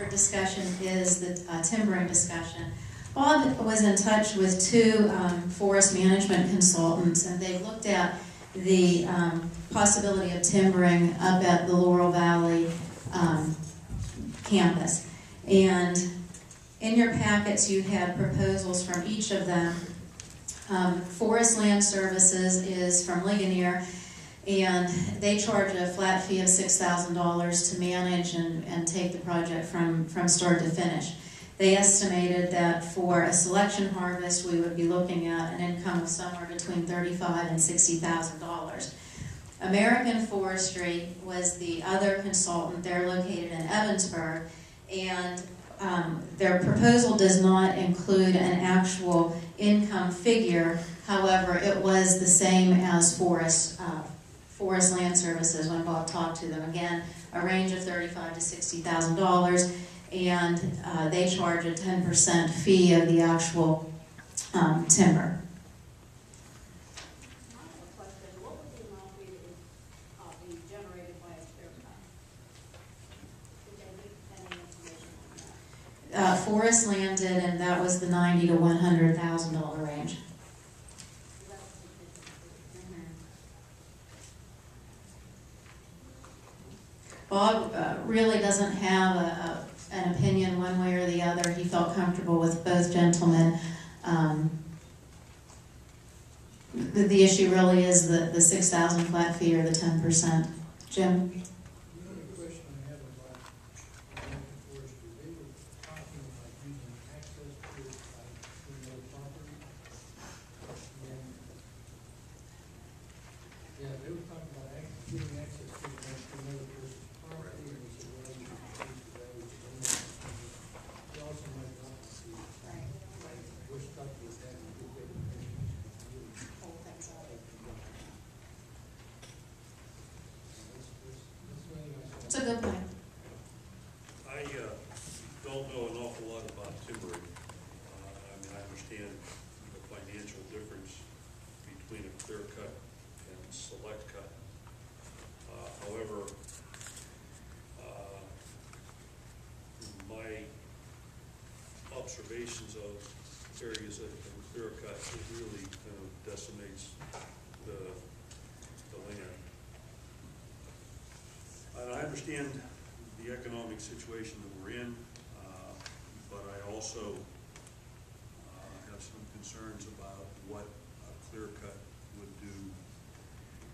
for discussion is the timbering discussion. Bob was in touch with two forest management consultants, and they looked at the possibility of timbering up at the Laurel Valley campus. And in your packets you had proposals from each of them. Forest Land Services is from Ligonier, and they charge a flat fee of $6,000 to manage and take the project from start to finish. They estimated that for a selection harvest we would be looking at an income of somewhere between $35,000 and $60,000. American Forestry was the other consultant. They're located in Evansburg, and their proposal does not include an actual income figure. However, it was the same as Forest Land Services when Bob talked to them. Again, a range of $35,000 to $60,000, and they charge a 10% fee of the actual timber. Forest Land did, and that was the $90,000 to $100,000 range. Bob really doesn't have an opinion one way or the other. He felt comfortable with both gentlemen. The issue really is the $6,000 flat fee or the 10%. Jim? It's a good point. I don't know an awful lot about timbering. I mean, I understand the financial difference between a clear cut and select cut. However, my observations of areas that have been clear cut, it really kind of decimates the land. And I understand the economic situation that we're in, but I also have some concerns about what a clear cut would do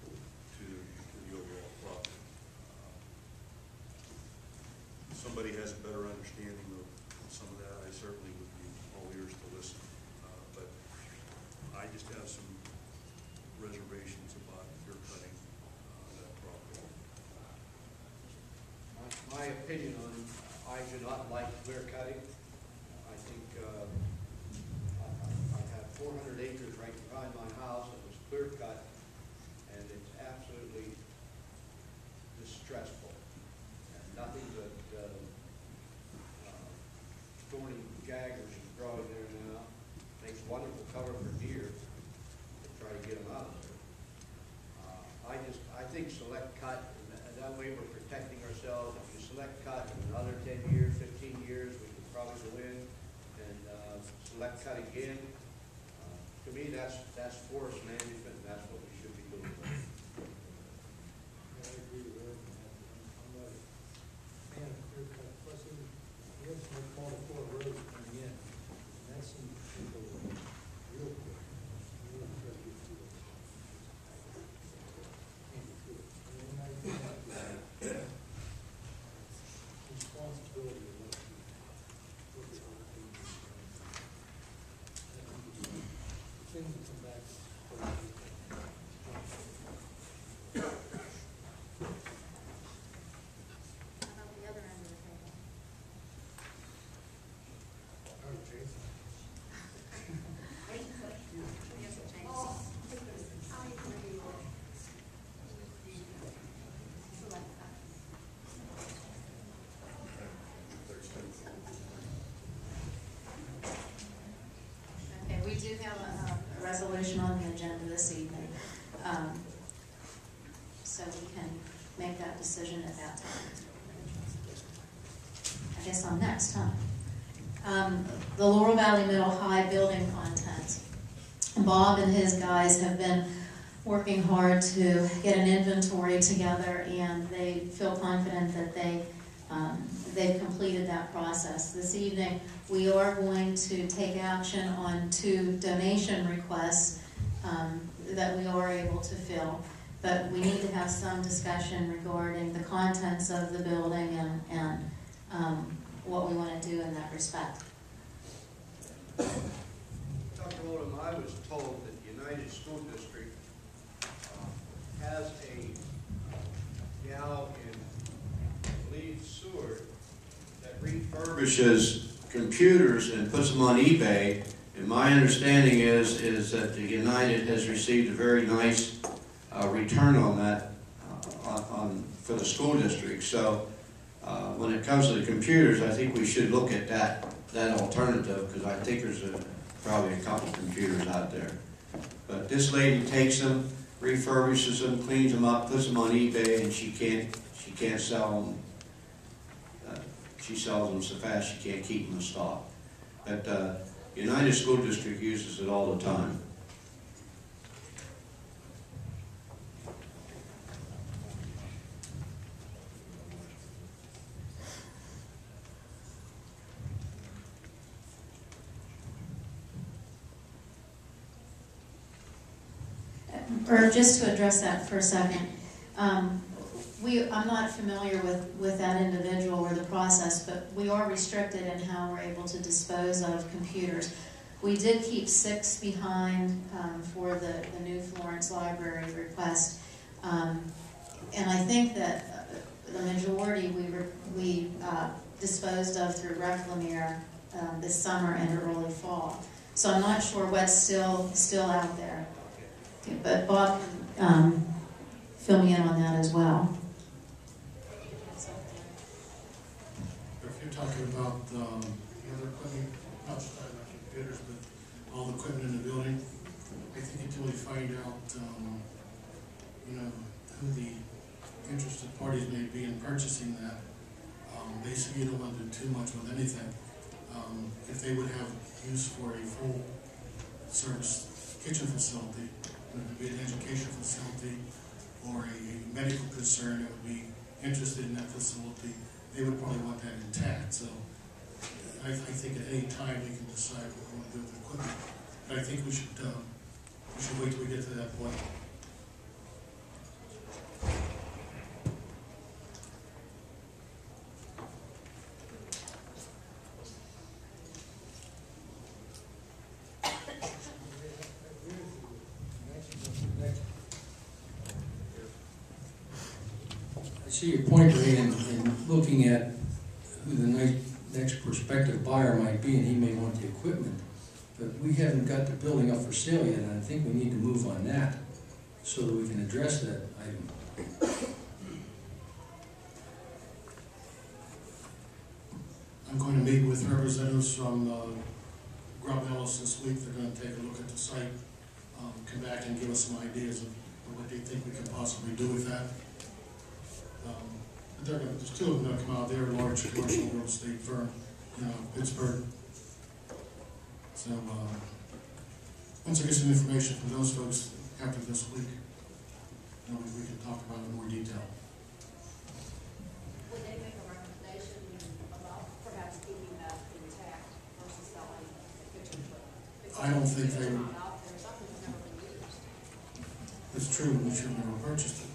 to the overall crop. If somebody has a better understanding of some of that, I certainly would be all ears to listen. But I just have some reservations about clear cutting that property. My opinion on it, I do not like clear cutting. I think I have 400 acres right behind my house that was clear cut, and it's absolutely distressful. And nothing but thorny jaggers is growing there now. Makes wonderful cover for deer to try to get them out of there. I think select cut, and that way we're protecting ourselves. If you select cut in another 10 years, 15 years, we could probably go in and select cut again. To me, that's forest management, and that's what we should be doing. I agree with that. I'm not a fan of clear cut. Plus, we have some small roads coming in, and that's some people real quick. Really try to get through it. Responsibility of what you things that come back. How about the other end of the table? Oh, Jason. Okay, we do have a resolution on the agenda this evening, so we can make that decision at that time. Okay. guess I'm next, huh? The Laurel Valley Middle High building contents. Bob and his guys have been working hard to get an inventory together, and they feel confident that they've completed that process. This evening, we are going to take action on 2 donation requests that we are able to fill, but we need to have some discussion regarding the contents of the building and what we want to do in that respect. Dr. Oldham, I was told that the United School District has a gal in, I believe, Seward, that refurbishes computers and puts them on eBay. And my understanding is that the United has received a very nice return on that for the school district. So when it comes to the computers, I think we should look at that alternative, because I think there's probably a couple computers out there. But this lady takes them, refurbishes them, cleans them up, puts them on eBay, and she can't sell them. She sells them so fast she can't keep them in stock. But United School District uses it all the time. Or just to address that for a second, I'm not familiar with that individual or the process, but we are restricted in how we're able to dispose of computers. We did keep 6 behind for the new Florence Library request, and I think that the majority we disposed of through Reclamier this summer and early fall. So I'm not sure what's still out there. But Bob can fill me in on that as well. If you're talking about the other equipment, not just about computers, but all the equipment in the building, I think until we find out, who the interested parties may be in purchasing that, basically you don't want to do too much with anything. If they would have use for a full service kitchen facility, whether it be an education facility or a medical concern that would be interested in that facility, they would probably want that intact. So I think at any time we can decide what we want to do with the equipment. But I think we should wait till we get to that point. I see your point, Ray, in looking at who the next prospective buyer might be, and he may want the equipment. But we haven't got the building up for sale yet, and I think we need to move on that so that we can address that item. I'm going to meet with representatives from Grubb Ellis this week. They're going to take a look at the site, come back and give us some ideas of what they think we can possibly do with that. There's 2 of them that come out. They're a large commercial real estate firm, Pittsburgh. So once I get some information from those folks after this week, we can talk about it in more detail. Would they make a recommendation about perhaps keeping that intact versus selling the kitchen equipment? I don't think they would. Out there, something that's never been used. It's true, we should have never purchased it.